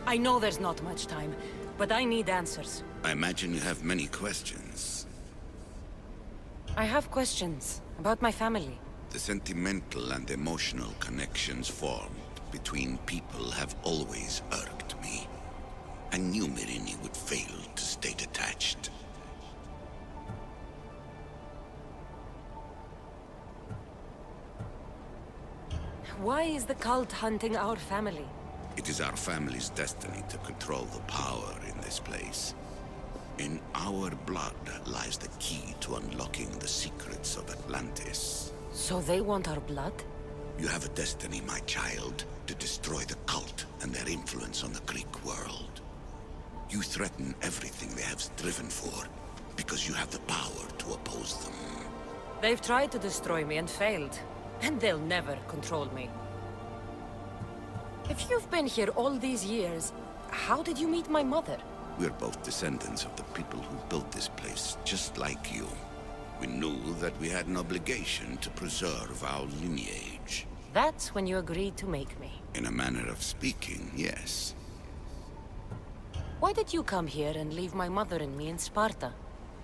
I know there's not much time, but I need answers. I imagine you have many questions. I have questions about my family. The sentimental and emotional connections formed between people have always irked me. I knew Myrini would fail to stay detached. Why is the cult hunting our family? It is our family's destiny to control the power in this place. In our blood lies the key to unlocking the secrets of Atlantis. So they want our blood? You have a destiny, my child, to destroy the cult and their influence on the Greek world. You threaten everything they have striven for, because you have the power to oppose them. They've tried to destroy me and failed, and they'll never control me. If you've been here all these years, how did you meet my mother? We're both descendants of the people who built this place, just like you. We knew that we had an obligation to preserve our lineage. That's when you agreed to make me. In a manner of speaking, yes. Why did you come here and leave my mother and me in Sparta?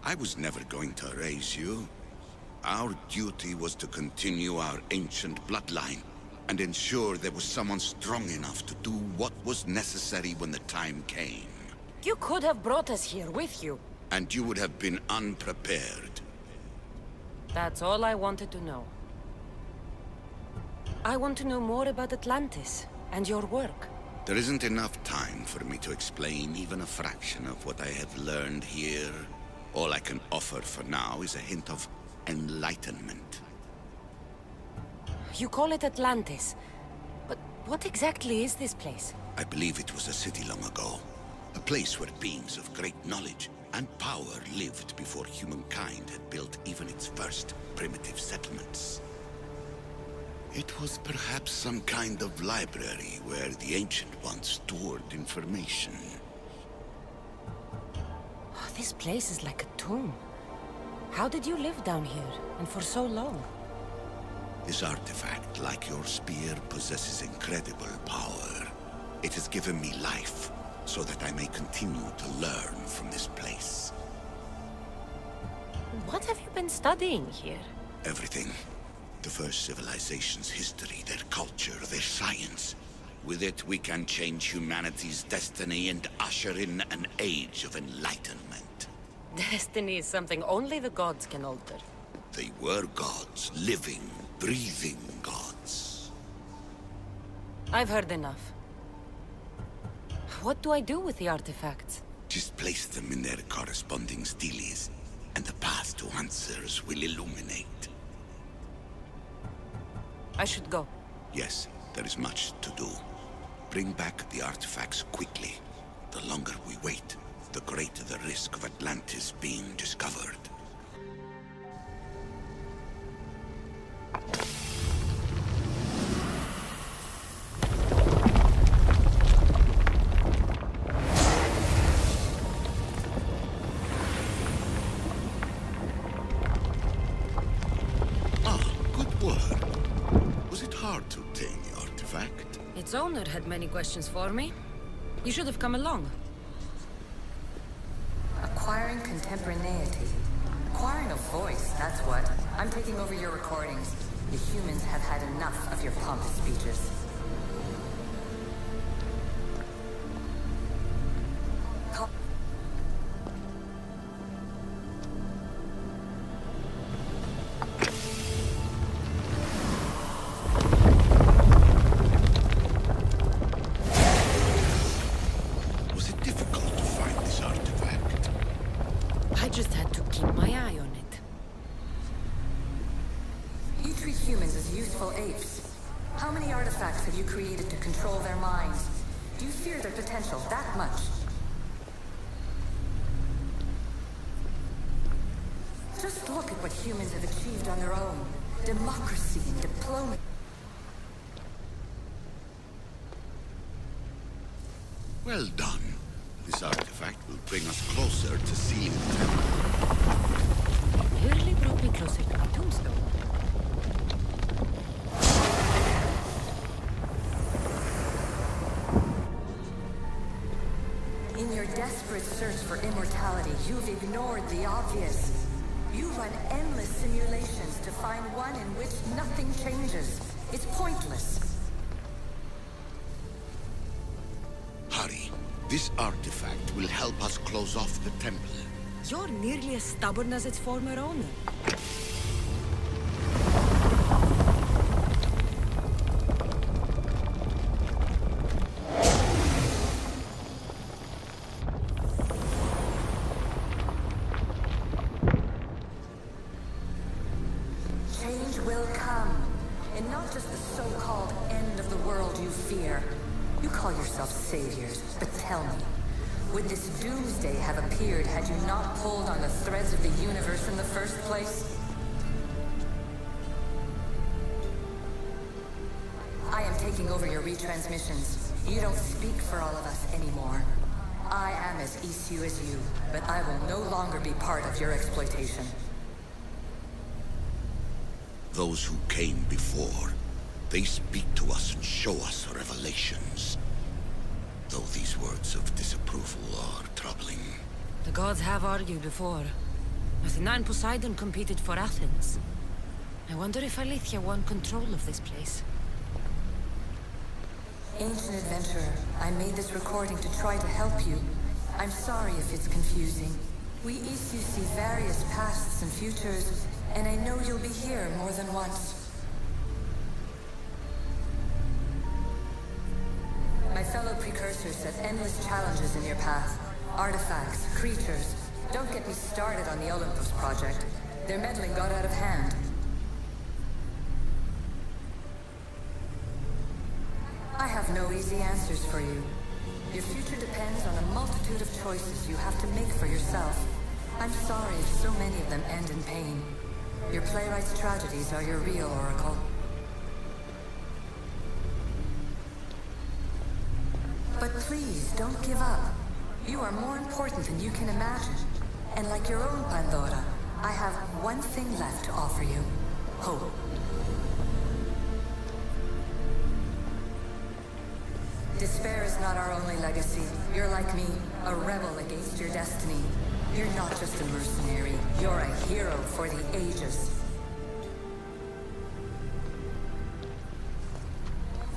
I was never going to raise you. Our duty was to continue our ancient bloodline and ensure there was someone strong enough to do what was necessary when the time came. You could have brought us here with you. And you would have been unprepared. That's all I wanted to know. I want to know more about Atlantis and your work. There isn't enough time for me to explain even a fraction of what I have learned here. All I can offer for now is a hint of enlightenment. You call it Atlantis, but what exactly is this place? I believe it was a city long ago. A place where beings of great knowledge and power lived before humankind had built even its first primitive settlements. It was perhaps some kind of library where the Ancient Ones stored information. Oh, this place is like a tomb. How did you live down here, and for so long? This artifact, like your spear, possesses incredible power. It has given me life, so that I may continue to learn from this place. What have you been studying here? Everything. The first civilization's history, their culture, their science. With it, we can change humanity's destiny and usher in an age of enlightenment. Destiny is something only the gods can alter. They were gods, living, breathing gods. I've heard enough. What do I do with the artifacts? Just place them in their corresponding steles, and the path to answers will illuminate. I should go. Yes, there is much to do. Bring back the artifacts quickly. The longer we wait, the greater the risk of Atlantis being discovered. Its owner had many questions for me. You should have come along. Acquiring contemporaneity. Acquiring a voice, that's what. I'm taking over your recordings. The humans have had enough of your pompous speeches. That much. Just look at what humans have achieved on their own. Democracy and diplomacy. Well done. This artifact will bring us closer to sealing the temple. You really brought me closer to my tombstone. search for immortality, you've ignored the obvious. You run endless simulations to find one in which nothing changes. It's pointless. Hurry. This artifact will help us close off the temple. You're nearly as stubborn as its former owner. Change will come, and not just the so-called end of the world you fear. You call yourself saviors, but tell me, would this doomsday have appeared had you not pulled on the threads of the universe in the first place? I am taking over your retransmissions. You don't speak for all of us anymore. I am as issue as you, but I will no longer be part of your exploitation. Those who came before, they speak to us and show us revelations. Though these words of disapproval are troubling. The gods have argued before. Athena and Poseidon competed for Athens. I wonder if Alethea won control of this place. Ancient adventurer, I made this recording to try to help you. I'm sorry if it's confusing. We Issue see various pasts and futures, and I know you'll be here more than once. My fellow precursors set endless challenges in your path. Artifacts, creatures. Don't get me started on the Olympus project. Their meddling got out of hand. I have no easy answers for you. Your future depends on a multitude of choices you have to make for yourself. I'm sorry if so many of them end in pain. Your playwright's tragedies are your real oracle. But please, don't give up. You are more important than you can imagine. And like your own Pandora, I have one thing left to offer you. Hope. Despair is not our only legacy. You're like me, a rebel against your destiny. You're not just a mercenary, you're a hero for the ages.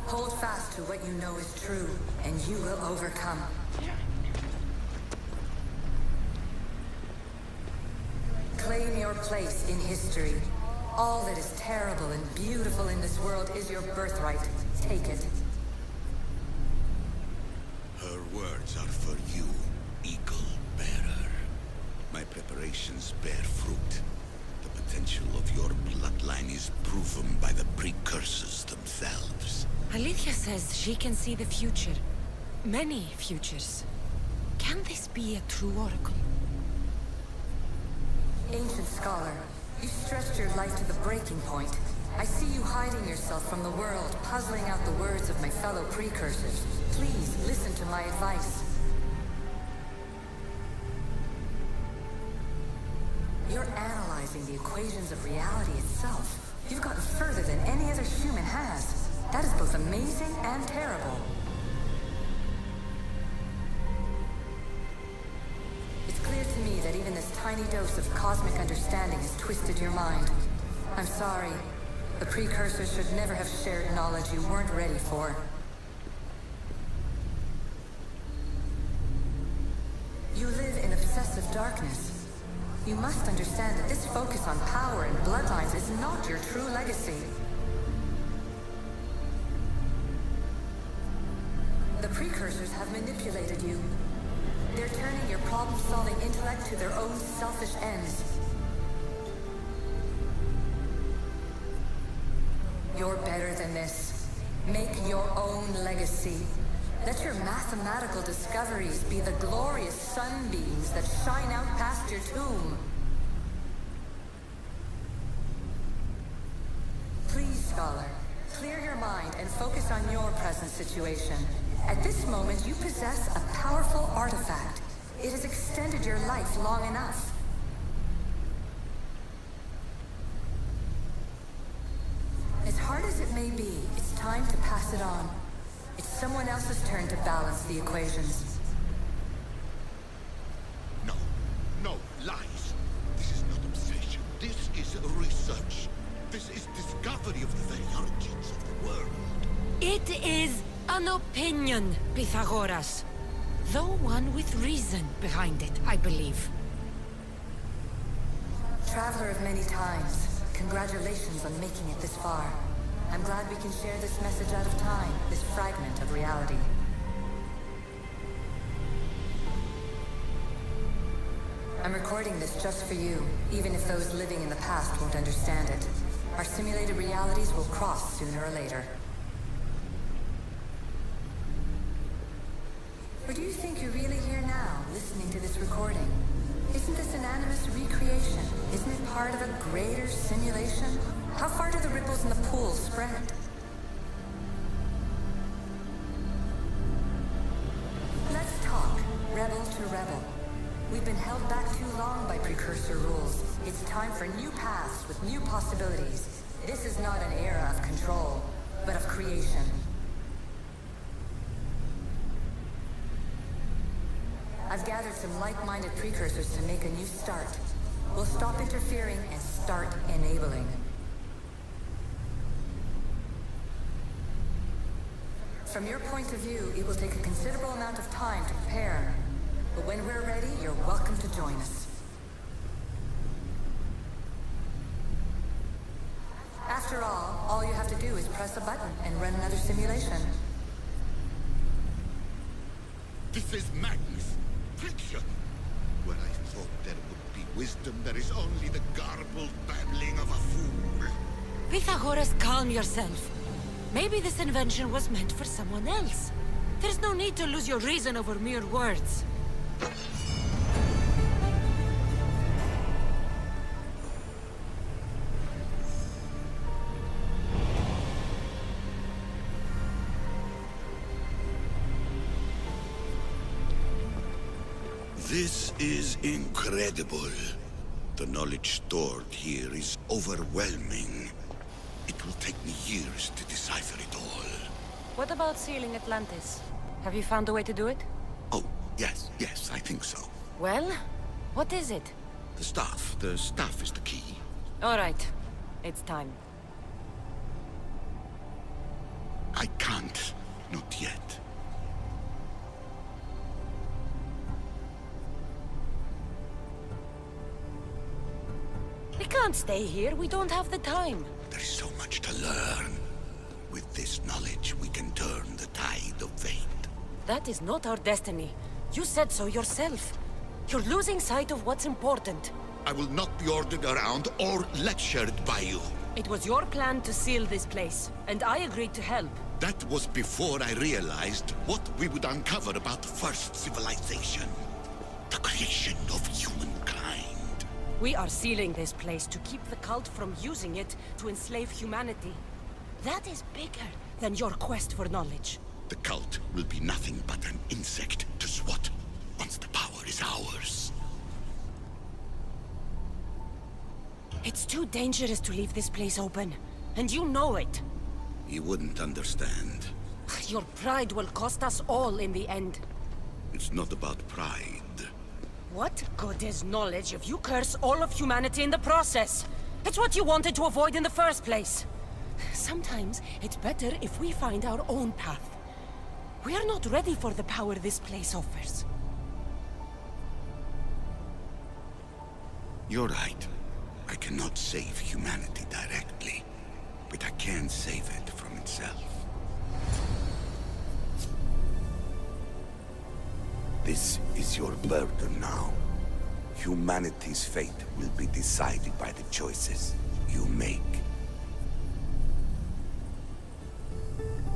Hold fast to what you know is true, and you will overcome. Claim your place in history. All that is terrible and beautiful in this world is your birthright. Take it. Her words are for you, Eagle Bearer. My preparations bear fruit. The potential of your bloodline is proven by the precursors themselves. Alethea says she can see the future. Many futures. Can this be a true oracle? Ancient scholar, you stretched your life to the breaking point. I see you hiding yourself from the world, puzzling out the words of my fellow precursors. Please, listen to my advice. You're analyzing the equations of reality itself. You've gotten further than any other human has. That is both amazing and terrible. It's clear to me that even this tiny dose of cosmic understanding has twisted your mind. I'm sorry. The precursors should never have shared knowledge you weren't ready for. You live in obsessive darkness. You must understand that this focus on power and bloodlines is not your true legacy. The precursors have manipulated you. They're turning your problem-solving intellect to their own selfish ends. You're better than this. Make your own legacy. Let your mathematical discoveries be the glorious sunbeams that shine out past your tomb. Please, scholar, clear your mind and focus on your present situation. At this moment, you possess a powerful artifact. It has extended your life long enough. As hard as it may be, it's time to pass it on. It's someone else's turn to balance the equations. research. This is discovery of the very origins of the world. It is an opinion, Pythagoras. Though one with reason behind it, I believe. Traveler of many times, congratulations on making it this far. I'm glad we can share this message out of time, this fragment of reality. I'm recording this just for you, even if those living in the past won't understand it. Our simulated realities will cross sooner or later. Or do you think you're really here now, listening to this recording? Isn't this an animus recreation? Isn't it part of a greater simulation? How far do the ripples in the pool spread? Let's talk, rebel to rebel. We've been held back too long by precursor rules. It's time for new paths with new possibilities. This is not an era of control, but of creation. I've gathered some like-minded precursors to make a new start. We'll stop interfering and start enabling. From your point of view, it will take a considerable amount of time to prepare. But when we're ready, you're welcome to join us. After all you have to do is press a button and run another simulation. This is madness. Fiction. Where I thought there would be wisdom, there is only the garbled babbling of a fool. Pythagoras, calm yourself. Maybe this invention was meant for someone else. There's no need to lose your reason over mere words. This is incredible. The knowledge stored here is overwhelming. It will take me years to decipher it all. What about sealing Atlantis? Have you found a way to do it? Oh, yes, I think so. Well, what is it? The staff. The staff is the key. All right. It's time. I can't. Not yet. We can't stay here. We don't have the time. There is so much to learn. With this knowledge, we can turn the tide of fate. That is not our destiny. You said so yourself. You're losing sight of what's important. I will not be ordered around or lectured by you. It was your plan to seal this place, and I agreed to help. That was before I realized what we would uncover about the first civilization. The creation of humankind. We are sealing this place to keep the cult from using it to enslave humanity. That is bigger than your quest for knowledge. The cult will be nothing but an insect to swat once the power is ours. It's too dangerous to leave this place open, and you know it. He wouldn't understand. Your pride will cost us all in the end. It's not about pride. What good is knowledge if you curse all of humanity in the process? It's what you wanted to avoid in the first place. Sometimes it's better if we find our own path. We are not ready for the power this place offers. You're right. I cannot save humanity directly, but I can save it from itself. This is your burden now. Humanity's fate will be decided by the choices you make.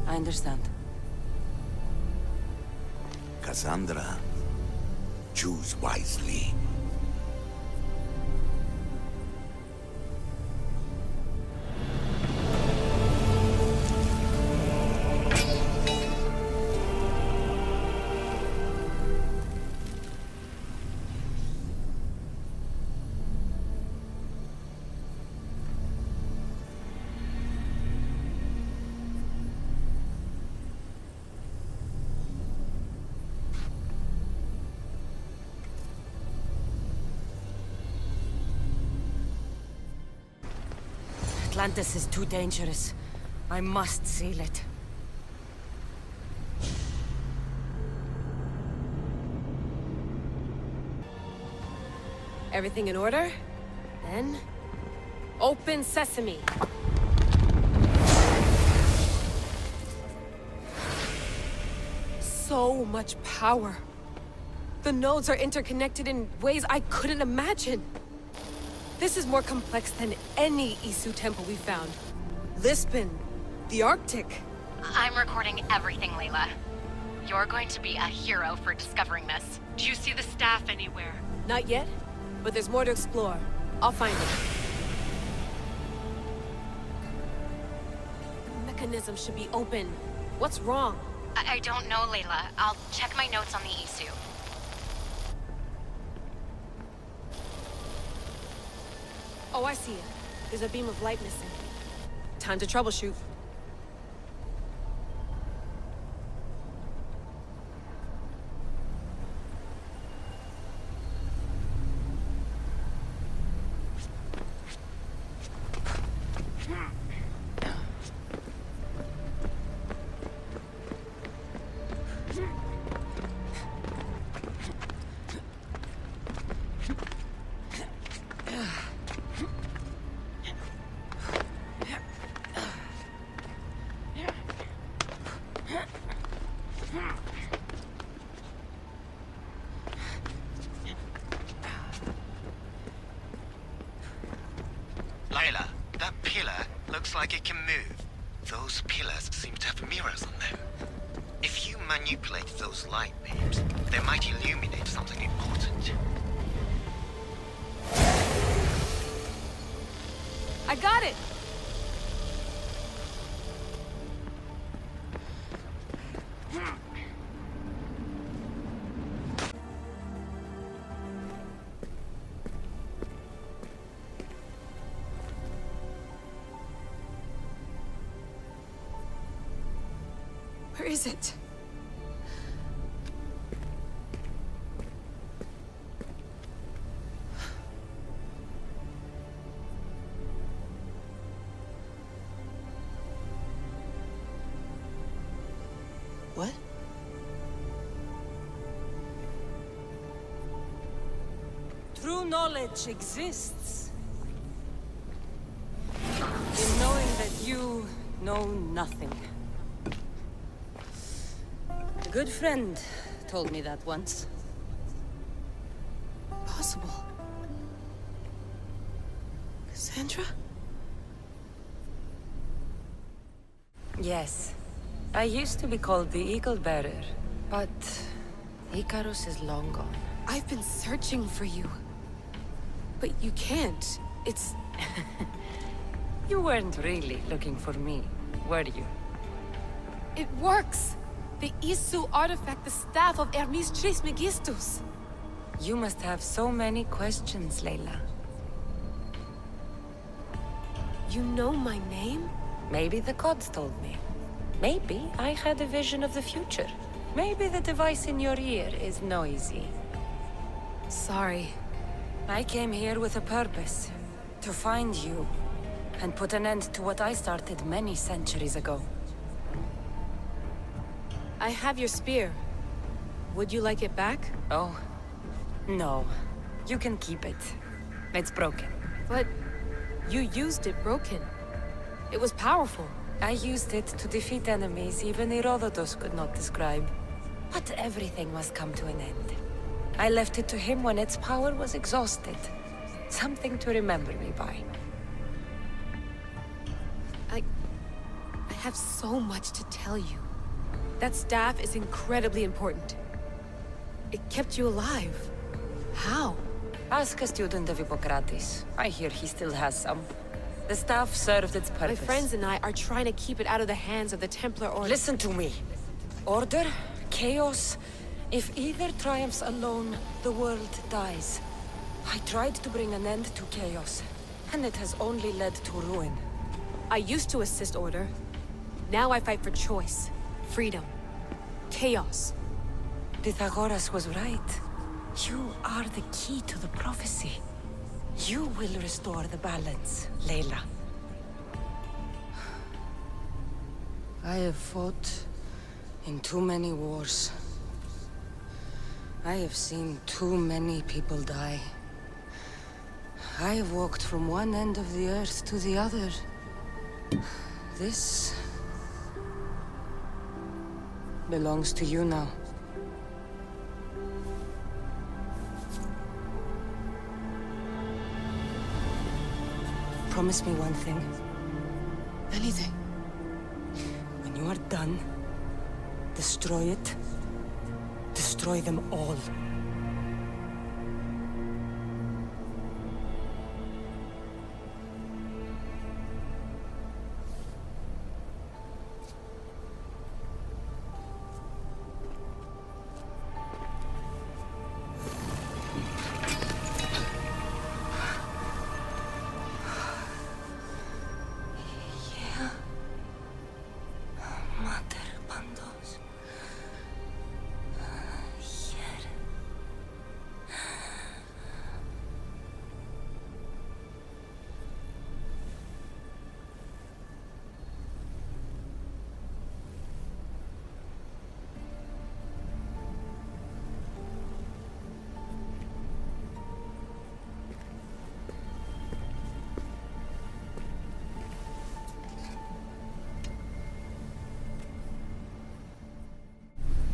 I understand. Cassandra, choose wisely. Atlantis is too dangerous. I must seal it. Everything in order? Then... open sesame! So much power! The nodes are interconnected in ways I couldn't imagine! This is more complex than any Isu temple we found. Lisbon, the Arctic. I'm recording everything, Layla. You're going to be a hero for discovering this. Do you see the staff anywhere? Not yet, but there's more to explore. I'll find it. The mechanism should be open. What's wrong? I don't know, Layla. I'll check my notes on the Isu. Oh, I see it. There's a beam of light missing. Time to troubleshoot. Layla, that pillar looks like it can move. Those pillars seem to have mirrors on them. If you manipulate those light beams, they might illuminate something important. I got it! Where is it? What? True knowledge exists in knowing that you know nothing. A good friend told me that once. Possible. Cassandra? Yes. I used to be called the Eagle Bearer, but Icarus is long gone. I've been searching for you. But you can't. It's... You weren't really looking for me, were you? It works! The Isu artifact, the staff of Hermes Trismegistus. You must have so many questions, Layla. You know my name? Maybe the gods told me. Maybe I had a vision of the future. Maybe the device in your ear is noisy. Sorry. I came here with a purpose. To find you. And put an end to what I started many centuries ago. I have your spear. Would you like it back? Oh. No. You can keep it. It's broken. But... you used it broken. It was powerful. I used it to defeat enemies even Herodotus could not describe. But everything must come to an end. I left it to him when its power was exhausted. Something to remember me by. I have so much to tell you. That staff is incredibly important. It kept you alive. How? Ask a student of Hippocrates. I hear he still has some. The staff served its purpose. My friends and I are trying to keep it out of the hands of the Templar Order. Listen to me. Order, chaos. If either triumphs alone, the world dies. I tried to bring an end to chaos, and it has only led to ruin. I used to assist Order. Now I fight for choice, freedom, chaos. Pythagoras was right. You are the key to the prophecy. You will restore the balance, Layla. I have fought in too many wars. I have seen too many people die. I have walked from one end of the earth to the other. This belongs to you now. Promise me one thing. Anything. When you are done, destroy it. Destroy them all.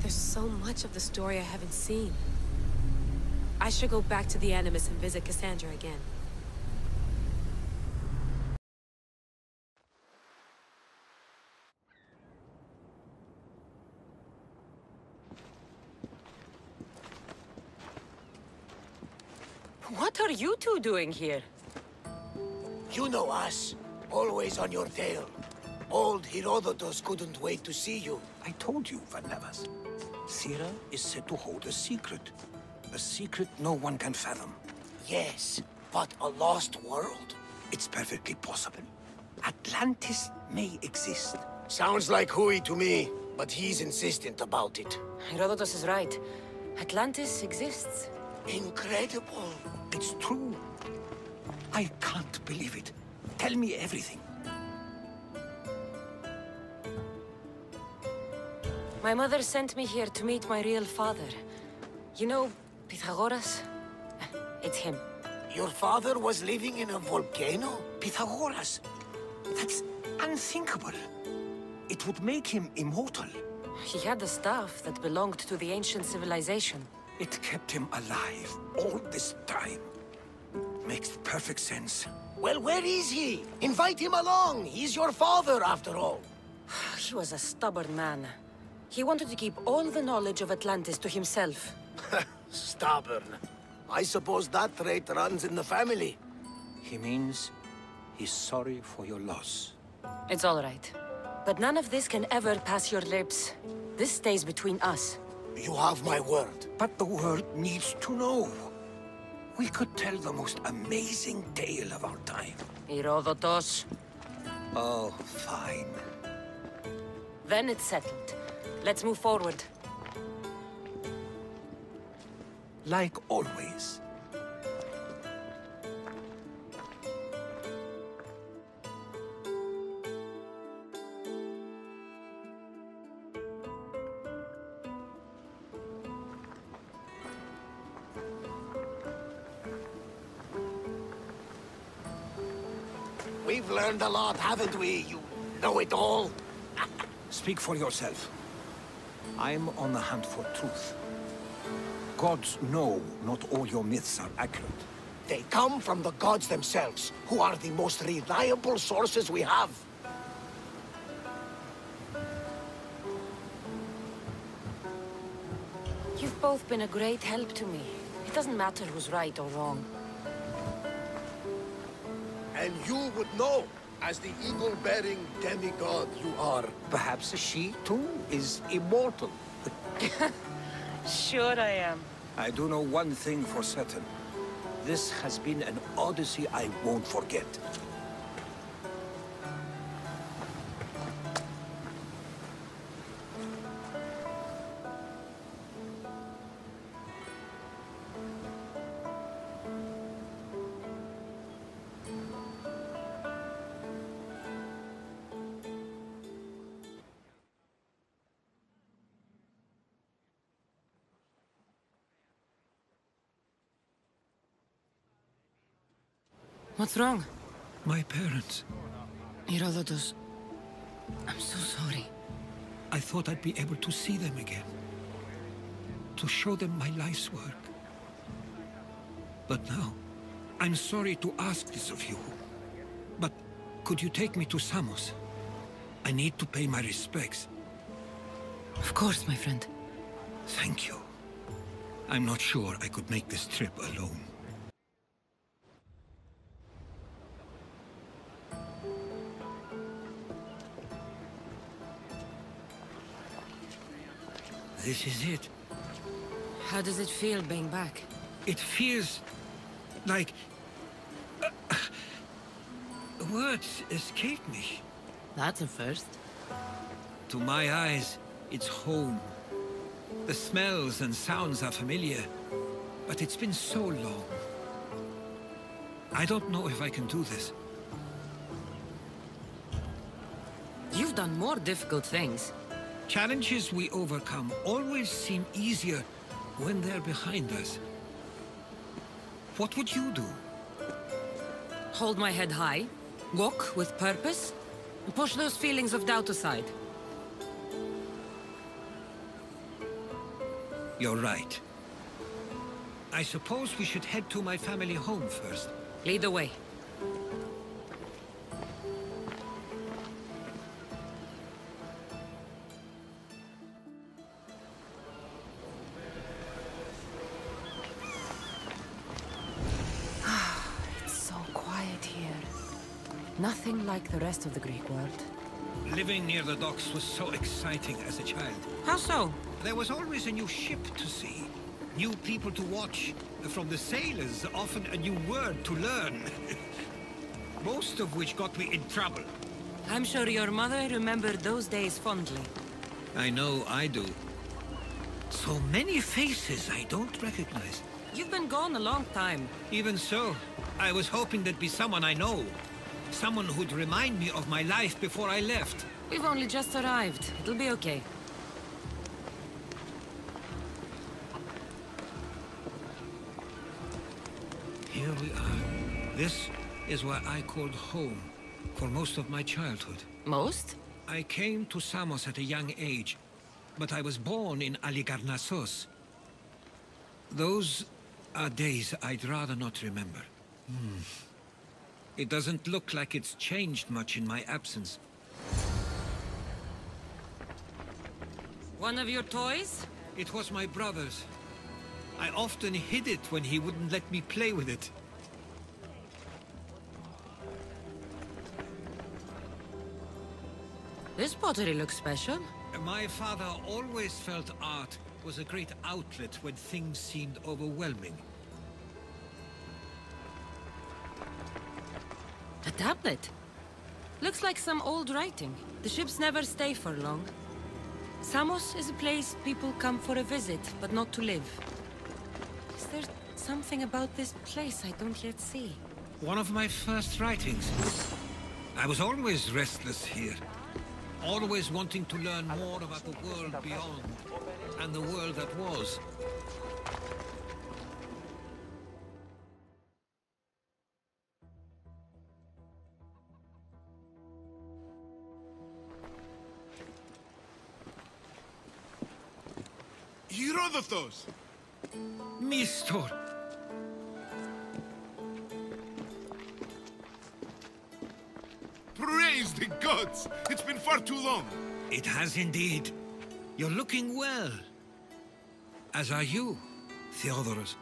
There's so much of the story I haven't seen. I should go back to the Animus and visit Cassandra again. What are you two doing here? You know us. Always on your tail. Old Herodotus couldn't wait to see you. I told you, Varnavas. Sira is said to hold a secret. A secret no one can fathom. Yes, but a lost world? It's perfectly possible. Atlantis may exist. Sounds like Hui to me, but he's insistent about it. Herodotus is right. Atlantis exists. Incredible. It's true. I can't believe it. Tell me everything. My mother sent me here to meet my real father. You know, Pythagoras? It's him. Your father was living in a volcano? Pythagoras. That's unthinkable. It would make him immortal. He had the staff that belonged to the ancient civilization. It kept him alive all this time. Makes perfect sense. Well, where is he? Invite him along. He's your father, after all. He was a stubborn man. He wanted to keep all the knowledge of Atlantis to himself. Stubborn. I suppose that trait runs in the family. He means he's sorry for your loss. It's all right. But none of this can ever pass your lips. This stays between us. You have my word. But the world needs to know. We could tell the most amazing tale of our time. Herodotus. Oh, fine. Then it's settled. Let's move forward. Like always. We've learned a lot, haven't we? You know it all. Speak for yourself. I'm on the hunt for truth. Gods know not all your myths are accurate. They come from the gods themselves, who are the most reliable sources we have. You've both been a great help to me. It doesn't matter who's right or wrong. And you would know, as the eagle-bearing demigod you are. Perhaps she, too, is immortal. Sure I am. I do know one thing for certain. This has been an Odyssey I won't forget. What's wrong? My parents. Herodotus, I'm so sorry. I thought I'd be able to see them again. To show them my life's work. But now, I'm sorry to ask this of you. But could you take me to Samos? I need to pay my respects. Of course, my friend. Thank you. I'm not sure I could make this trip alone. This is it. How does it feel being back? It feels like... words escape me. That's a first. To my eyes, it's home. The smells and sounds are familiar, but it's been so long. I don't know if I can do this. You've done more difficult things. Challenges we overcome always seem easier when they're behind us. What would you do? Hold my head high, walk with purpose, and push those feelings of doubt aside. You're right. I suppose we should head to my family home first. Lead the way. It's so quiet here. Nothing like the rest of the Greek world. Living near the docks was so exciting as a child. How so? There was always a new ship to see, new people to watch. From the sailors, often a new word to learn. Most of which got me in trouble. I'm sure your mother remembered those days fondly. I know I do. So many faces I don't recognize. You've been gone a long time. Even so, I was hoping there'd be someone I know. Someone who'd remind me of my life before I left. We've only just arrived. It'll be okay. Here we are. This is what I called home for most of my childhood. Most? I came to Samos at a young age, but I was born in Aligarnassos. Those are days I'd rather not remember. It doesn't look like it's changed much in my absence. One of your toys? It was my brother's. I often hid it when he wouldn't let me play with it. This pottery looks special. My father always felt art was a great outlet when things seemed overwhelming. A tablet? Looks like some old writing. The ships never stay for long. Samos is a place people come for a visit, but not to live. Is there something about this place I don't yet see? One of my first writings. I was always restless here. Always wanting to learn more about the world beyond, and the world that was. Herodotus! Mistor! Praise the gods! It's been far too long. It has indeed. You're looking well. As are you, Theodorus.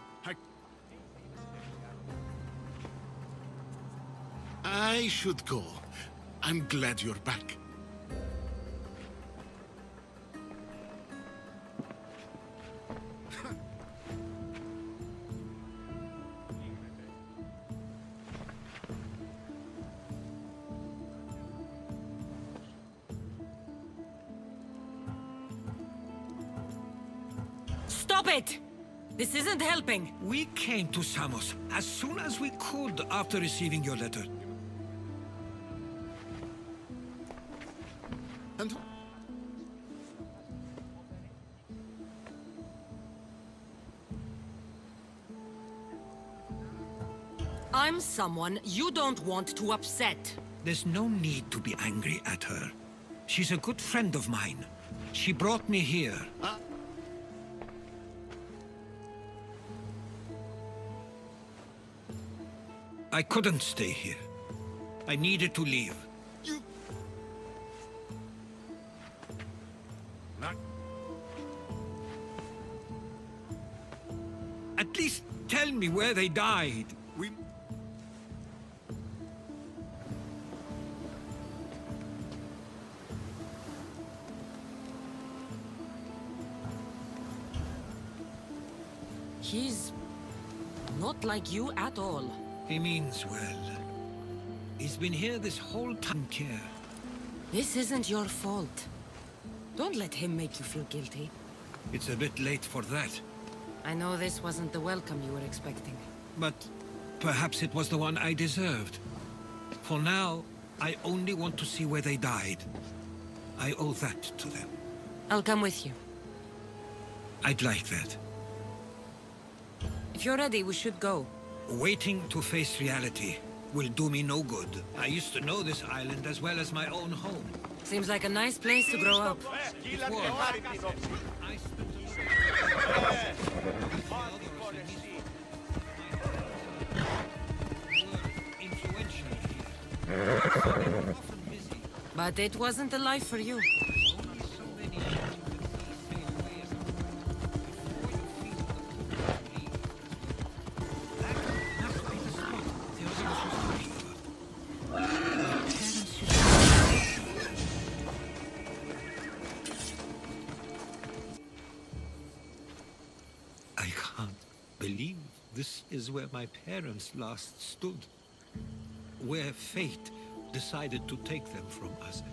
I should go. I'm glad you're back. Stop it! This isn't helping. We came to Samos as soon as we could after receiving your letter. And I'm I'm someone you don't want to upset. There's no need to be angry at her. She's a good friend of mine. She brought me here. I couldn't stay here. I needed to leave. At least tell me where they died. He's not like you at all. He means well. He's been here this whole time, Care. This isn't your fault. Don't let him make you feel guilty. It's a bit late for that. I know this wasn't the welcome you were expecting. But perhaps it was the one I deserved. For now, I only want to see where they died. I owe that to them. I'll come with you. I'd like that. If you're ready, we should go. Waiting to face reality will do me no good. I used to know this island as well as my own home. Seems like a nice place to grow up. It was. I influential here. But it wasn't a life for you. This is where my parents last stood. Where fate decided to take them from us.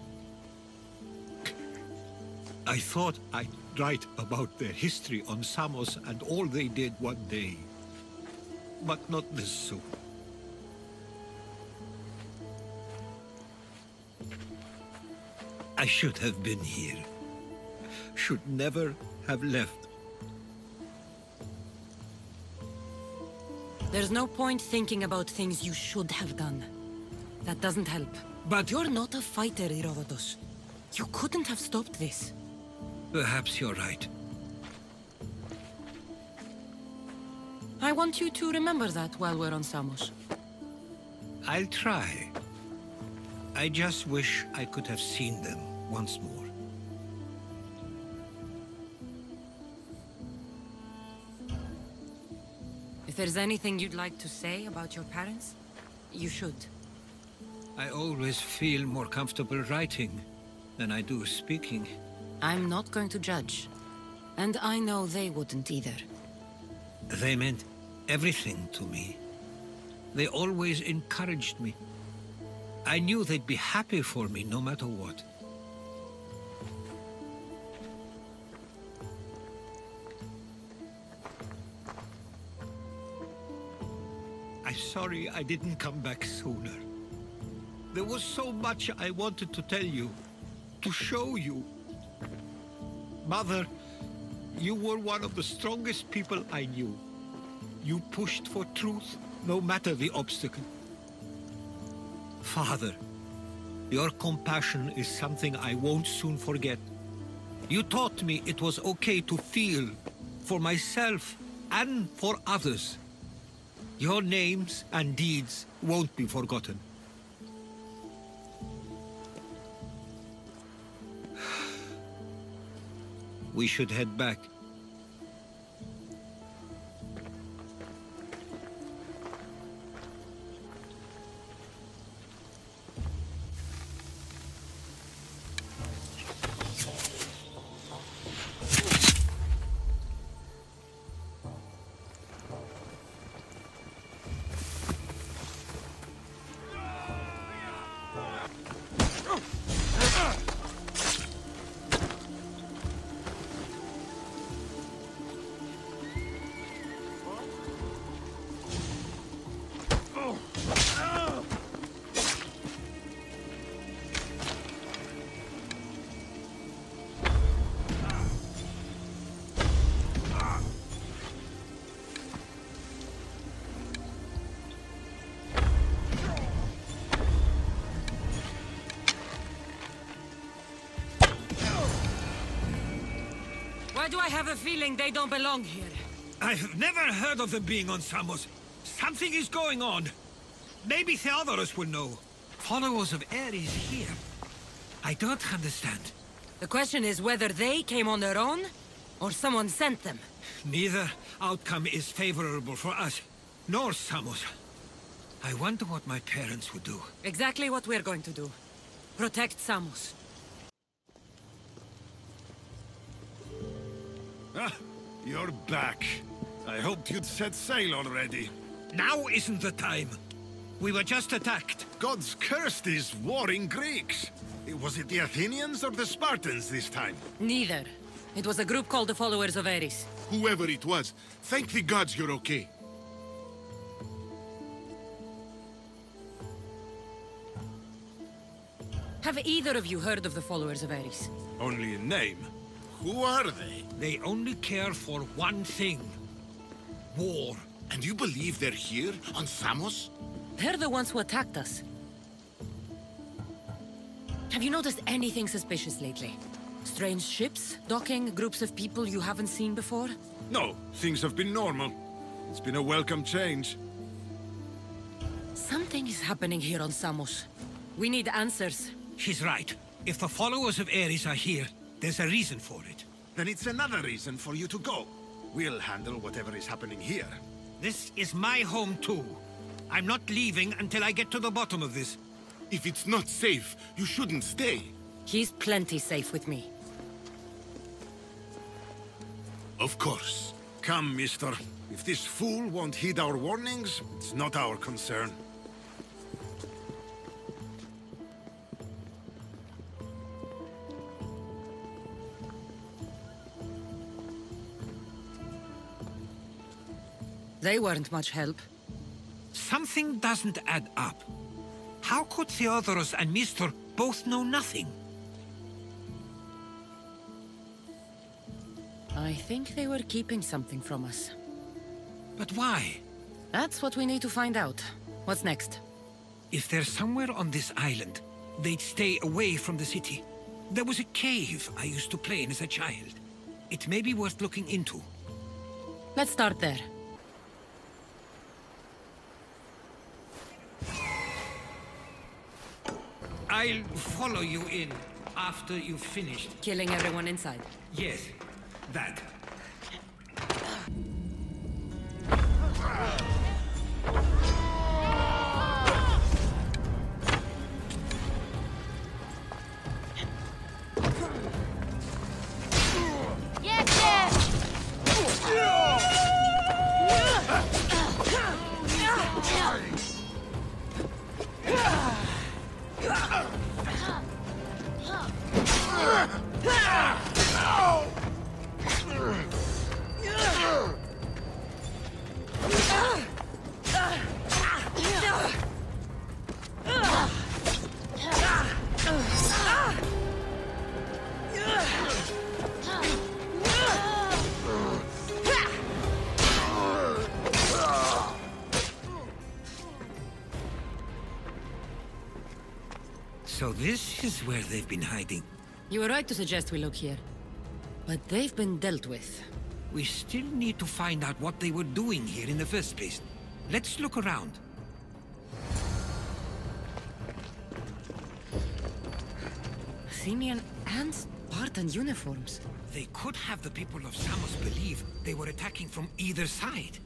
I thought I'd write about their history on Samos and all they did one day. But not this soon. I should have been here. Should never have left. There's no point thinking about things you should have done. That doesn't help. But you're not a fighter, Herodotus. You couldn't have stopped this. Perhaps you're right. I want you to remember that while we're on Samos. I'll try. I just wish I could have seen them once more. If there's anything you'd like to say about your parents, you should. I always feel more comfortable writing than I do speaking. I'm not going to judge. And I know they wouldn't either. They meant everything to me. They always encouraged me. I knew they'd be happy for me no matter what. I'm sorry I didn't come back sooner. There was so much I wanted to tell you, to show you. Mother, you were one of the strongest people I knew. You pushed for truth, no matter the obstacle. Father, your compassion is something I won't soon forget. You taught me it was okay to feel, for myself and for others. Your names and deeds won't be forgotten. We should head back. Why do I have a feeling they don't belong here? I've never heard of them being on Samos. Something is going on. Maybe Theodorus will know. Followers of Ares here. I don't understand. The question is whether they came on their own, or someone sent them. Neither outcome is favorable for us, nor Samos. I wonder what my parents would do. Exactly what we're going to do. Protect Samos. Ah, you're back. I hoped you'd set sail already. Now isn't the time. We were just attacked. Gods cursed these warring Greeks. Was it the Athenians or the Spartans this time? Neither. It was a group called the Followers of Ares. Whoever it was, thank the gods you're okay. Have either of you heard of the Followers of Ares? Only in name. Who are they? They only care for one thing. War. And you believe they're here, on Samos? They're the ones who attacked us. Have you noticed anything suspicious lately? Strange ships, docking, groups of people you haven't seen before? No, things have been normal. It's been a welcome change. Something is happening here on Samos. We need answers. She's right. If the followers of Ares are here, there's a reason for it. Then it's another reason for you to go. We'll handle whatever is happening here. This is my home too. I'm not leaving until I get to the bottom of this. If it's not safe, you shouldn't stay. He's plenty safe with me. Of course. Come, mister. If this fool won't heed our warnings, it's not our concern. They weren't much help. Something doesn't add up. How could Theodorus and Mr. both know nothing? I think they were keeping something from us. But why? That's what we need to find out. What's next? If they're somewhere on this island, they'd stay away from the city. There was a cave I used to play in as a child. It may be worth looking into. Let's start there. I'll follow you in after you've finished. Killing everyone inside. Yes, that. So this is where they've been hiding. You were right to suggest we look here. But they've been dealt with. We still need to find out what they were doing here in the first place. Let's look around. Athenian and Spartan uniforms. They could have the people of Samos believe they were attacking from either side.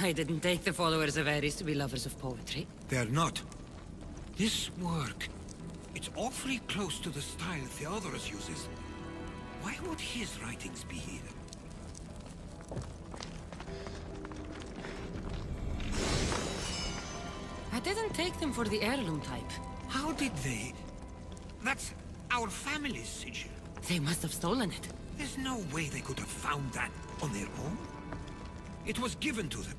I didn't take the followers of Ares to be lovers of poetry. They're not. This work, it's awfully close to the style Theodorus uses. Why would his writings be here? I didn't take them for the heirloom type. How did they? That's our family's sigil. They must have stolen it. There's no way they could have found that on their own. It was given to them.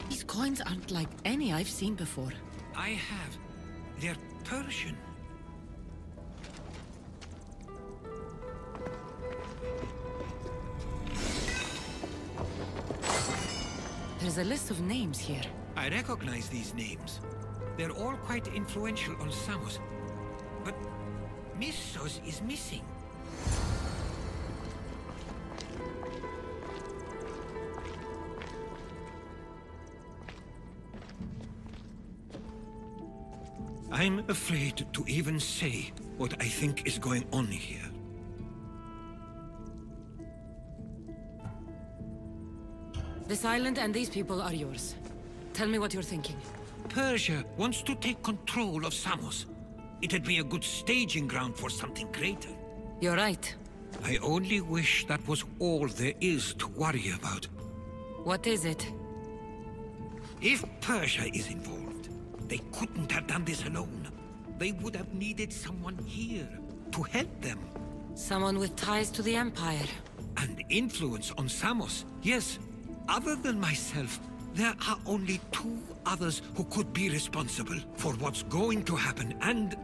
These coins aren't like any I've seen before. I have. They're Persian. There's a list of names here. I recognize these names. They're all quite influential on Samos. But Missos is missing. I'm afraid to even say what I think is going on here. This island and these people are yours. Tell me what you're thinking. Persia wants to take control of Samos. It'd be a good staging ground for something greater. You're right. I only wish that was all there is to worry about. What is it? If Persia is involved, they couldn't have done this alone. They would have needed someone here to help them. Someone with ties to the Empire. And influence on Samos, yes. Other than myself, there are only two others who could be responsible for what's going to happen and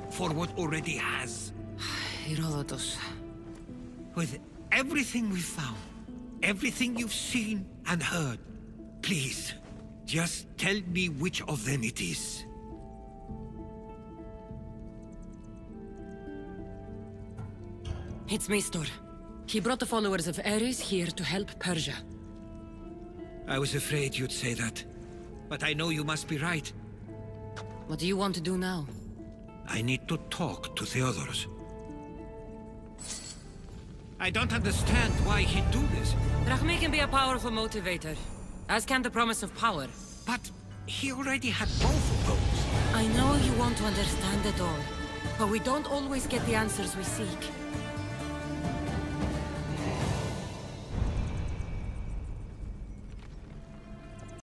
for what already has. Herodotus. With everything we've found, everything you've seen and heard, please, just tell me which of them it is. It's Mistor. He brought the followers of Ares here to help Persia. I was afraid you'd say that. But I know you must be right. What do you want to do now? I need to talk to Theodorus. I don't understand why he'd do this. Drachmi can be a powerful motivator, as can the promise of power. But he already had both of those. I know you want to understand it all, but we don't always get the answers we seek.